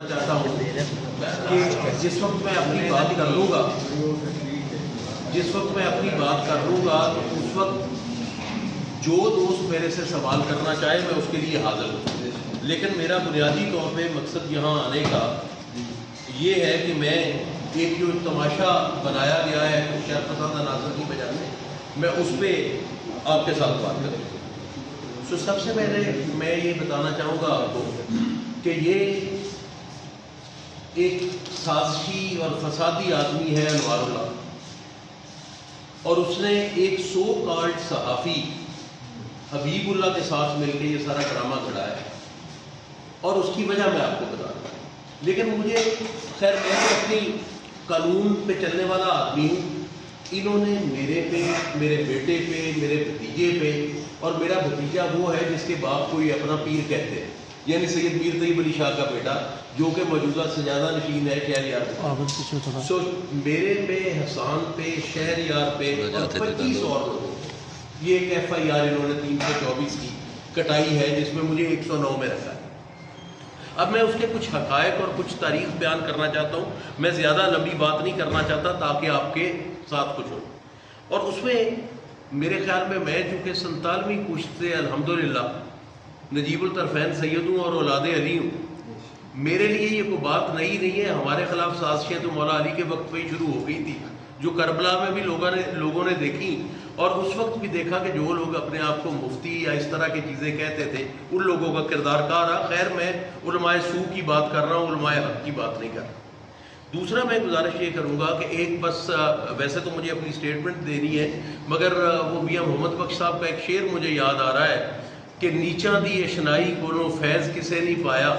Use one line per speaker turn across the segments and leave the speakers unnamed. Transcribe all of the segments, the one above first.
چاہتا ہوں کہ جس وقت میں اپنی بات کر لوں گا تو اس وقت جو دوست میرے سے سوال کرنا چاہے میں اس کے لیے حاضر ہوں، لیکن میرا بنیادی طور پہ مقصد یہاں آنے کا یہ ہے کہ میں ایک جو تماشا بنایا گیا ہے شہر پسند عناصر کی وجہ سے میں اس پہ آپ کے ساتھ بات کروں۔ تو سب سے پہلے میں یہ بتانا چاہوں گا آپ کو کہ یہ ایک سازشی اور فسادی آدمی ہے انوار اللہ، اور اس نے ایک سو کالڈ صحافی حبیب اللہ کے ساتھ مل کے یہ سارا ڈرامہ کھڑا ہے، اور اس کی وجہ میں آپ کو بتا رہا ہوں۔ لیکن مجھے خیر میں تو اپنی قانون پہ چلنے والا آدمی ہوں، انہوں نے میرے پہ، میرے بیٹے پہ، میرے بھتیجے پہ، اور میرا بھتیجا وہ ہے جس کے باپ کو یہ اپنا پیر کہتے ہیں، یعنی سید میر طیب علی شاہ کا بیٹا جو کہ موجودہ سجادہ نشین ہے شہریار۔ سو میرے پہ، حسان پہ، شہریار پہ اور 25 اور لوگوں یہ ایک ایف آئی آر انہوں نے 324 کی کٹائی ہے جس میں مجھے 109 میں رکھا ہے۔ اب میں اس کے کچھ حقائق اور کچھ تاریخ بیان کرنا چاہتا ہوں، میں زیادہ لمبی بات نہیں کرنا چاہتا تاکہ آپ کے ساتھ کچھ ہو، اور اس میں میرے خیال میں چونکہ 47ویں کشت سے الحمدللہ نجیب الطرفین سید ہوں اور اولاد علی ہوں، میرے لیے یہ کوئی بات نئی نہیں ہے۔ ہمارے خلاف سازشیں تو مولا علی کے وقت پہ ہی شروع ہو گئی تھی، جو کربلا میں بھی لوگوں نے دیکھی، اور اس وقت بھی دیکھا کہ جو لوگ اپنے آپ کو مفتی یا اس طرح کی چیزیں کہتے تھے ان لوگوں کا کردار کہا رہا۔ خیر میں علماء سو کی بات کر رہا ہوں، علماء حق کی بات نہیں کر رہا۔ دوسرا میں گزارش یہ کروں گا کہ ایک بس ویسے تو مجھے اپنی سٹیٹمنٹ دینی ہے، مگر وہ میاں محمد بخش صاحب کا ایک شعر مجھے یاد آ رہا ہے کہ نیچاں دی اشنائی کولوں فیض کسے نہیں پایا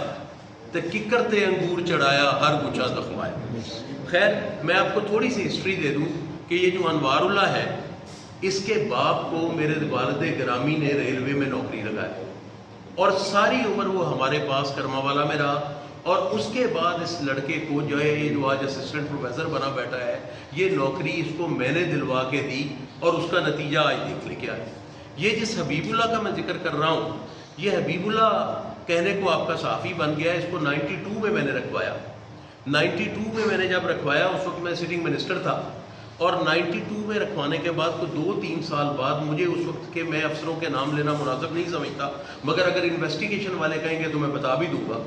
تے ککر تے انگور چڑھایا ہر گچھا زخمایا۔ خیر میں آپ کو تھوڑی سی ہسٹری دے دوں کہ یہ جو انوار اللہ ہے اس کے باپ کو میرے والد گرامی نے ریلوے میں نوکری لگائی، اور ساری عمر وہ ہمارے پاس کرما والا میں رہا، اور اس کے بعد اس لڑکے کو جو ہے یہ جو آج اسسٹنٹ پروفیسر بنا بیٹھا ہے، یہ نوکری اس کو میں نے دلوا کے دی، اور اس کا نتیجہ آج دیکھ لے کے آئے۔ یہ جس حبیب اللہ کا میں ذکر کر رہا ہوں، یہ حبیب اللہ کہنے کو آپ کا صحافی بن گیا ہے۔ اس کو 92 میں نے رکھوایا۔ 92 میں نے جب رکھوایا اس وقت میں سٹنگ منسٹر تھا، اور 92 میں رکھوانے کے بعد کوئی 2-3 سال بعد مجھے اس وقت کے میں افسروں کے نام لینا مناسب نہیں سمجھتا، مگر اگر انویسٹیگیشن والے کہیں گے تو میں بتا بھی دوں گا،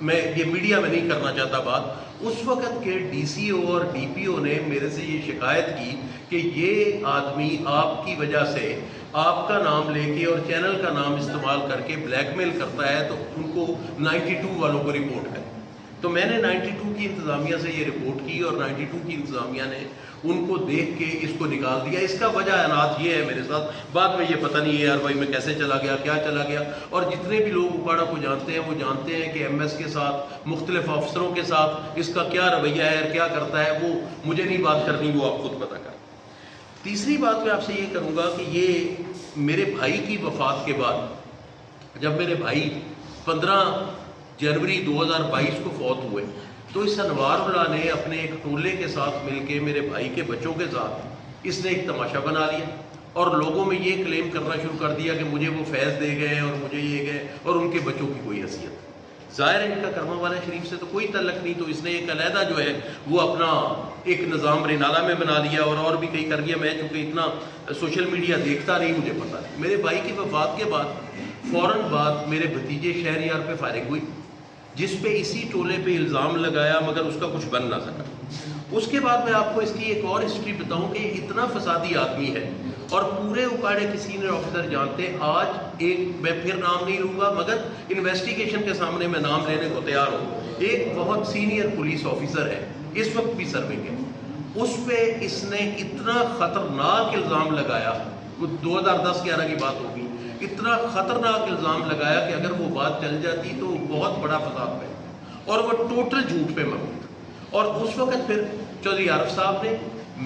میں یہ میڈیا میں نہیں کرنا چاہتا بات۔ اس وقت کے ڈی سی او اور ڈی پی او نے میرے سے یہ شکایت کی کہ یہ آدمی آپ کی وجہ سے آپ کا نام لے کے اور چینل کا نام استعمال کر کے بلیک میل کرتا ہے، تو ان کو 92 والوں کو رپورٹ کریں۔ تو میں نے 92 کی انتظامیہ سے یہ رپورٹ کی، اور 92 کی انتظامیہ نے ان کو دیکھ کے اس کو نکال دیا۔ اس کا وجہ عنات یہ ہے میرے ساتھ، بعد میں یہ پتہ نہیں ہے یار بھائی میں کیسے چلا گیا، کیا چلا گیا، اور جتنے بھی لوگ اکاڑا کو جانتے ہیں وہ جانتے ہیں کہ ایم ایس کے ساتھ، مختلف افسروں کے ساتھ اس کا کیا رویہ ہے اور کیا کرتا ہے، وہ مجھے نہیں بات کرنی، وہ آپ خود پتہ کر۔ تیسری بات میں آپ سے یہ کروں گا کہ یہ میرے بھائی کی وفات کے بعد جب میرے بھائی 15 جنوری 2022 کو فوت ہوئے، تو اس انوار اللہ نے اپنے ایک ٹولے کے ساتھ مل کے میرے بھائی کے بچوں کے ساتھ اس نے ایک تماشا بنا لیا، اور لوگوں میں یہ کلیم کرنا شروع کر دیا کہ مجھے وہ فیض دے گئے اور مجھے یہ گئے، اور ان کے بچوں کی کوئی حیثیت۔ ظاہر ہے ان کا کرما والا شریف سے تو کوئی تعلق نہیں، تو اس نے ایک علیحدہ جو ہے وہ اپنا ایک نظام رینالہ میں بنا لیا، اور بھی کئی کر لیا۔ میں چونکہ اتنا سوشل میڈیا دیکھتا نہیں، مجھے پتہ نہیں۔ میرے بھائی کی وفات کے بعد فوراً بعد میرے بھتیجے شہریار پہ فائرنگ ہوئی، جس پہ اسی ٹولے پہ الزام لگایا، مگر اس کا کچھ بن نہ سکا۔ اس کے بعد میں آپ کو اس کی ایک اور ہسٹری بتاؤں کہ یہ اتنا فسادی آدمی ہے، اور پورے اکاڑے کے سینئر آفیسر جانتے ہیں۔ آج ایک میں پھر نام نہیں لوں گا، مگر انویسٹیگیشن کے سامنے میں نام لینے کو تیار ہوں۔ ایک بہت سینئر پولیس آفیسر ہے، اس وقت بھی سرونگ ہے، اس پہ اس نے اتنا خطرناک الزام لگایا، 2010-11 کی بات ہوگی، اتنا خطرناک الزام لگایا کہ اگر وہ بات چل جاتی تو بہت بڑا فساد ہے، اور وہ ٹوٹل جھوٹ پہ مبنی تھا۔ اور اس وقت پھر چودھری عارف صاحب نے،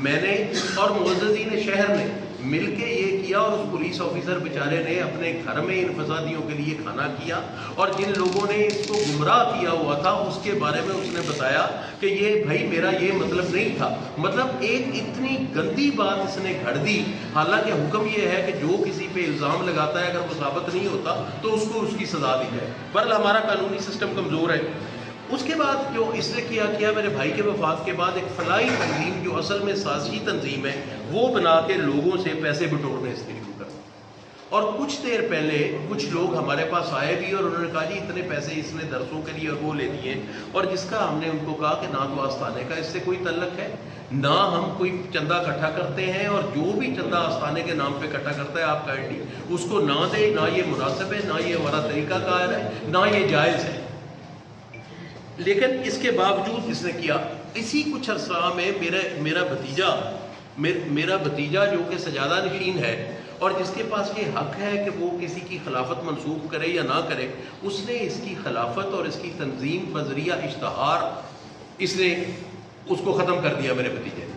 میں نے اور معززین شہر نے مل کے یہ کیا، اور اس پولیس آفیسر بیچارے نے اپنے گھر میں ان فسادیوں کے لیے کھانا کیا، اور جن لوگوں نے اس کو گمراہ کیا ہوا تھا اس کے بارے میں اس نے بتایا کہ یہ بھائی میرا یہ مطلب نہیں تھا۔ مطلب ایک اتنی گندی بات اس نے گھڑ دی، حالانکہ حکم یہ ہے کہ جو کسی پہ الزام لگاتا ہے اگر وہ ثابت نہیں ہوتا تو اس کو اس کی سزا دی جائے، بہرحال ہمارا قانونی سسٹم کمزور ہے۔ اس کے بعد جو اس نے کیا میرے بھائی کے وفات کے بعد ایک فلاحی تنظیم جو اصل میں سازشی تنظیم ہے وہ بنا کے لوگوں سے پیسے بٹورنے سے شروع کر. اور کچھ دیر پہلے کچھ لوگ ہمارے پاس آئے بھی اور انہوں نے کہا جی اتنے پیسے اس نے درسوں کے لیے اور وہ لے دیے, اور جس کا ہم نے ان کو کہا کہ نہ تو آستانے کا اس سے کوئی تعلق ہے, نہ ہم کوئی چندہ اکٹھا کرتے ہیں, اور جو بھی چندہ آستانے کے نام پہ اکٹھا کرتا ہے آپ کائنڈلی اس کو نہ دے, نہ یہ مناسب ہے, نہ یہ ہمارا طریقہ کار ہے, نہ یہ جائز ہے. لیکن اس کے باوجود اس نے کیا. اسی کچھ عرصہ میں میرا بھتیجا جو کہ سجادہ نشین ہے اور جس کے پاس یہ حق ہے کہ وہ کسی کی خلافت منسوخ کرے یا نہ کرے, اس نے اس کی خلافت اور اس کی تنظیم بذریعہ اشتہار اس نے اس کو ختم کر دیا میرے بھتیجے نے.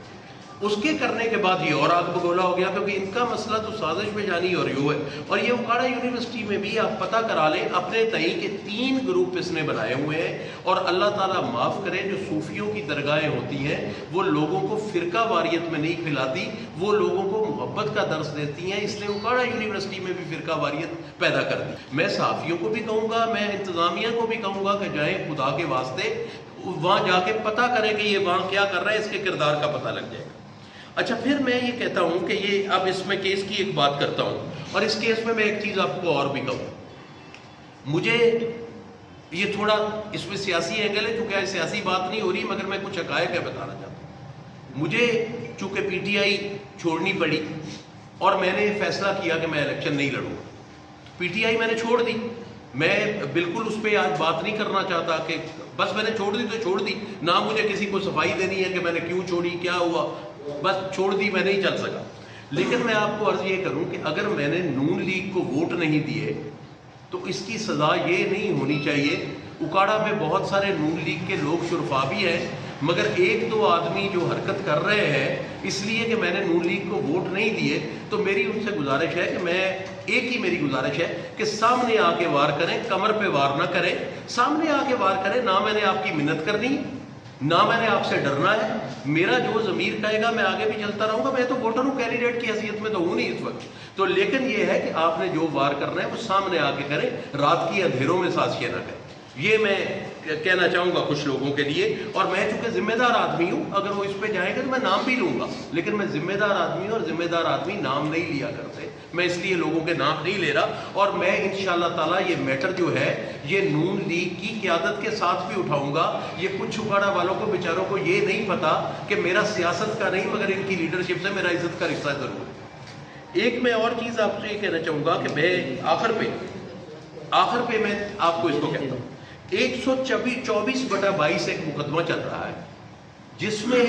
اس کے کرنے کے بعد یہ اور آگ بگولا ہو گیا, کیونکہ ان کا مسئلہ تو سازش میں جانی اور یوں ہے. اور یہ اوکاڑا یونیورسٹی میں بھی آپ پتہ کرا لیں اپنے تئیں کہ 3 گروپ اس نے بنائے ہوئے ہیں, اور اللہ تعالیٰ معاف کرے جو صوفیوں کی درگاہیں ہوتی ہیں وہ لوگوں کو فرقہ واریت میں نہیں کھلاتی, وہ لوگوں کو محبت کا درس دیتی ہیں. اس نے اوکاڑا یونیورسٹی میں بھی فرقہ واریت پیدا کر دی. میں صحافیوں کو بھی کہوں گا, میں انتظامیہ کو بھی کہوں گا کہ جائیں خدا کے واسطے وہاں جا کے پتہ کریں کہ یہ وہاں کیا کر رہا ہے, اس کے کردار کا پتہ لگ جائے گا. اچھا, پھر میں یہ کہتا ہوں کہ یہ اب اس میں کیس کی ایک بات کرتا ہوں, اور اس کیس میں ایک چیز آپ کو اور بھی کہوں. مجھے یہ تھوڑا اس میں سیاسی اینگل ہے, چونکہ سیاسی بات نہیں ہو رہی, مگر میں کچھ حقائق ہے بتانا چاہتا ہوں. مجھے چونکہ پی ٹی آئی چھوڑنی پڑی اور میں نے فیصلہ کیا کہ میں الیکشن نہیں لڑوں. پی ٹی آئی میں نے چھوڑ دی. میں بالکل اس پہ آج بات نہیں کرنا چاہتا کہ بس میں نے چھوڑ دی تو چھوڑ دی, نہ مجھے کسی کو صفائی دینی ہے کہ میں نے کیوں چھوڑی, کیا ہوا, بس چھوڑ دی, میں نہیں چل سکا. لیکن میں آپ کو عرض یہ کروں کہ اگر میں نے نون لیگ کو ووٹ نہیں دیے تو اس کی سزا یہ نہیں ہونی چاہیے. اکاڑا میں بہت سارے نون لیگ کے لوگ شرفا بھی ہیں, مگر 1-2 آدمی جو حرکت کر رہے ہیں اس لیے کہ میں نے نون لیگ کو ووٹ نہیں دیے, تو میری ان سے گزارش ہے کہ ایک ہی میری گزارش ہے کہ سامنے آ کے وار کریں, کمر پہ وار نہ کریں, سامنے آ کے وار کریں. نہ میں نے آپ کی منت کرنی, نہ میں نے آپ سے ڈرنا ہے. میرا جو ضمیر کہے گا میں آگے بھی چلتا رہوں گا. میں تو ووٹر ہوں, کینڈیڈیٹ کی حیثیت میں تو ہوں نہیں اس وقت تو, لیکن یہ ہے کہ آپ نے جو وار کرنا ہے وہ سامنے آ کے کریں, رات کی اندھیروں میں سازشیں نہ کریں. یہ میں کہنا چاہوں گا کچھ لوگوں کے لیے. اور میں چونکہ ذمہ دار آدمی ہوں, اگر وہ اس پہ جائیں گے تو میں نام بھی لوں گا, لیکن میں ذمہ دار آدمی ہوں, اور ذمہ دار آدمی نام نہیں لیا کرتے. میں اس لیے لوگوں کے نام نہیں لے رہا. اور میں انشاءاللہ تعالیٰ یہ میٹر جو ہے یہ نون لیگ کی قیادت کے ساتھ بھی اٹھاؤں گا. یہ کچھ اکاڑا والوں کو بیچاروں کو یہ نہیں پتا کہ میرا سیاست کا نہیں مگر ان کی لیڈرشپ سے میرا عزت کا رشتہ ضرور ہے. ایک میں اور چیز آپ سے یہ کہنا چاہوں گا کہ میں آخر پہ میں آپ کو اس کو کہتا ہوں, 124/22 ایک مقدمہ چل رہا ہے جس میں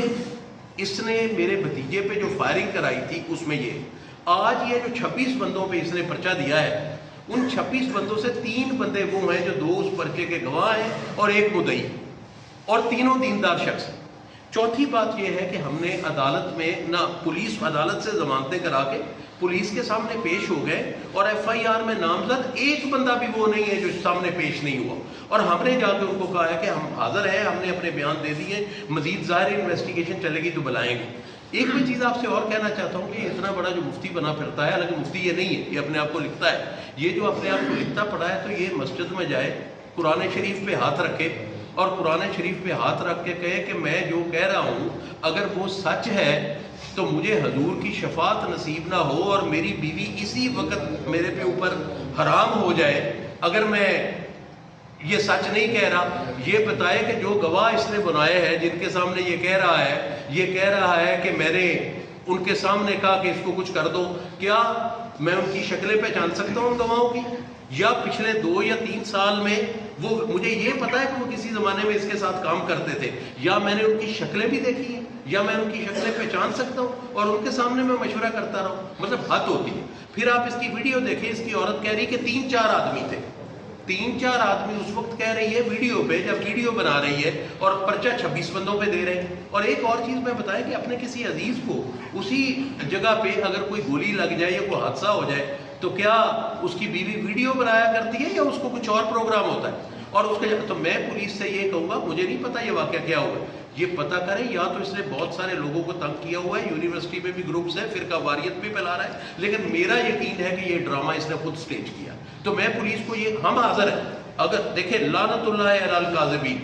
اس نے میرے بھتیجے پہ جو فائرنگ کرائی تھی اس میں یہ آج یہ جو 26 بندوں پہ اس نے پرچہ دیا ہے, ان 26 بندوں سے 3 بندے وہ ہیں جو 2 اس پرچے کے گواہ ہیں اور 1 مدعی, اور تینوں دیندار شخص ہیں. چوتھی بات یہ ہے کہ ہم نے عدالت میں نہ پولیس عدالت سے ضمانتیں کرا کے پولیس کے سامنے پیش ہو گئے, اور ایف آئی آر میں نامزد 1 بندہ بھی وہ نہیں ہے جو سامنے پیش نہیں ہوا. اور ہم نے جا کے ان کو کہا ہے کہ ہم حاضر ہیں, ہم نے اپنے بیان دے دیے, مزید ظاہر انویسٹیگیشن چلے گی تو بلائیں گے. ایک میں چیز آپ سے اور کہنا چاہتا ہوں کہ یہ اتنا بڑا جو مفتی بنا پھرتا ہے, حالانکہ مفتی یہ نہیں ہے, یہ اپنے آپ کو لکھتا ہے, یہ جو اپنے آپ کو لکھتا پڑا ہے, تو یہ مسجد میں جائے, قرآن شریف پہ ہاتھ رکھے اور قرآن شریف پہ ہاتھ رکھ کے کہے کہ میں جو کہہ رہا ہوں اگر وہ سچ ہے تو مجھے حضور کی شفاعت نصیب نہ ہو اور میری بیوی اسی وقت میرے پہ اوپر حرام ہو جائے. اگر میں یہ سچ نہیں کہہ رہا, یہ بتائے کہ جو گواہ اس نے بنائے ہیں جن کے سامنے یہ کہہ رہا ہے کہ میں نے ان کے سامنے کہا کہ اس کو کچھ کر دو, کیا میں ان کی شکلیں پہچان سکتا ہوں ان گواہوں کی؟ یا پچھلے 2 یا 3 سال میں وہ مجھے یہ پتا ہے کہ وہ کسی زمانے میں اس کے ساتھ کام کرتے تھے, یا میں نے ان کی شکلیں بھی دیکھی ہیں, یا میں ان کی شکلیں پہچان سکتا ہوں اور ان کے سامنے میں مشورہ کرتا رہا ہوں؟ مطلب حد ہوتی ہے. پھر آپ اس کی ویڈیو دیکھیں, اس کی عورت کہہ رہی کہ 3-4 آدمی تھے. 3-4 آدمی اس وقت کہہ رہی ہے ویڈیو پہ, جب ویڈیو بنا رہی ہے, اور پرچہ 26 بندوں پہ دے رہے ہیں. اور ایک اور چیز میں بتائیں کہ اپنے کسی عزیز کو اسی جگہ پہ اگر کوئی گولی لگ جائے یا کوئی حادثہ ہو جائے تو کیا اس کی بیوی ویڈیو بنایا کرتی ہے یا اس کو کچھ اور پروگرام ہوتا ہے؟ اور اس کے تو میں پولیس سے یہ کہوں گا, مجھے نہیں پتا یہ واقعہ کیا ہوا, یہ پتہ کریں. یا تو اس نے بہت سارے لوگوں کو تنگ کیا ہوا ہے, یونیورسٹی میں بھی گروپس ہیں, فرقہ واریت بھی پھیلا رہا ہے, لیکن میرا یقین ہے کہ یہ ڈرامہ اس نے خود سٹیج کیا. تو میں پولیس کو یہ, ہم حاضر ہیں. اگر دیکھیں لعنت اللہ علی الکاذبین,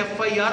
FIR